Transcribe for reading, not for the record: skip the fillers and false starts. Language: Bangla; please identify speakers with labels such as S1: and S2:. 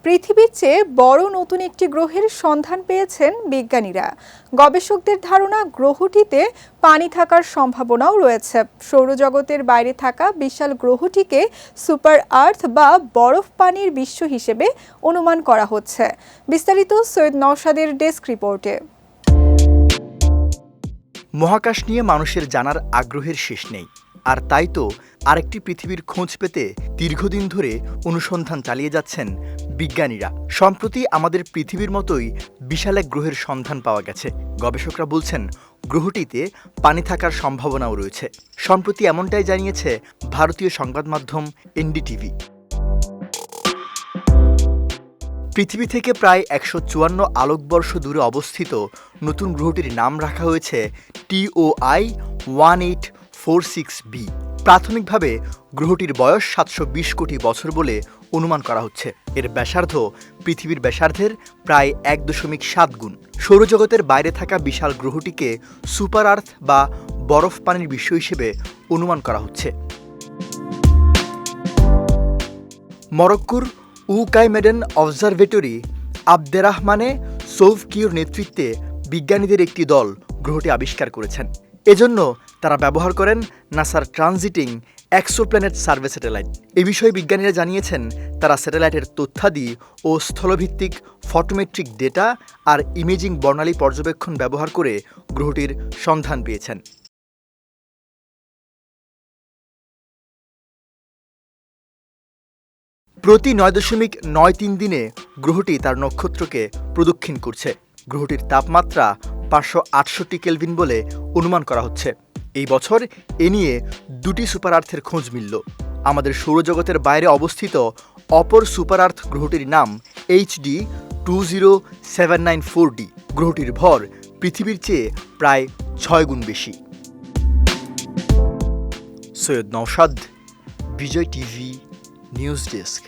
S1: পৃথিবীর চেয়ে বড় নতুন একটি গ্রহের সন্ধান পেয়েছেন বিজ্ঞানীরা। গবেষকদের ধারণা, গ্রহটিতে পানি থাকার সম্ভাবনাও রয়েছে। সৌরজগতের বাইরে থাকা বিশাল গ্রহটিকে সুপার আর্থ বা বরফ পানির বিশ্ব হিসেবে অনুমান করা হচ্ছে। বিস্তারিত সৈয়দ নওশাদের ডেস্ক রিপোর্টে।
S2: মহাকাশ নিয়ে মানুষের জানার আগ্রহের শেষ নেই, আর তাই তো আরেকটি পৃথিবীর খোঁজ পেতে দীর্ঘদিন ধরে অনুসন্ধান চালিয়ে যাচ্ছেন বিজ্ঞানীরা। সম্প্রতি আমাদের পৃথিবীর মতোই বিশাল এক গ্রহের সন্ধান পাওয়া গেছে। গবেষকরা বলছেন, গ্রহটিতে পানি থাকার সম্ভাবনাও রয়েছে। সম্প্রতি এমনটাই জানিয়েছে ভারতীয় সংবাদ মাধ্যম এনডিটিভি। পৃথিবী থেকে প্রায় ১৫৪ আলোকবর্ষ দূরে অবস্থিত নতুন গ্রহটির নাম রাখা হয়েছে TOI 1846b। প্রাথমিকভাবে গ্রহটির বয়স ৭২০ কোটি বছর বলে অনুমান করা হচ্ছে। এর ব্যাসার্ধ পৃথিবীর ব্যাসার্ধের প্রায় ১.৭ গুণ। সৌরজগতের বাইরে থাকা বিশাল গ্রহটিকে সুপার আর্থ বা বরফ পানির বিশ্ব হিসেবে অনুমান করা হচ্ছে। মরক্কোর উকাইমেডেন অবজারভেটরি আবদেরাহমানে সৌফকির নেতৃত্বে বিজ্ঞানীদের একটি দল গ্রহটি আবিষ্কার করেছেন। এজন্য তারা ব্যবহার করেন নাসার ট্রানজিটিং এক্সোপ্ল্যানেট সার্ভে স্যাটেলাইট। এ বিষয়ে বিজ্ঞানীরা জানিয়েছেন, তারা স্যাটেলাইটের তথ্যাদি ও স্থলভিত্তিক ফটোমেট্রিক ডেটা আর ইমেজিং বর্ণালী পর্যবেক্ষণ ব্যবহার করে গ্রহটির সন্ধান পেয়েছেন। প্রতি ৯.৯৩ দিনে গ্রহটি তার নক্ষত্রকে প্রদক্ষিণ করছে। গ্রহটির তাপমাত্রা ৫৬৮ কেলভিন বলে অনুমান করা হচ্ছে। এই বছর এ নিয়ে দুটি সুপার আর্থের খোঁজ মিলল। আমাদের সৌরজগতের বাইরে অবস্থিত অপর সুপার আর্থ গ্রহটির নাম HD 20794d। গ্রহটির ভর পৃথিবীর চেয়ে প্রায় ৬ গুণ বেশি। সৈয়দ নওশাদ, বিজয় টিভি নিউজ ডেস্ক।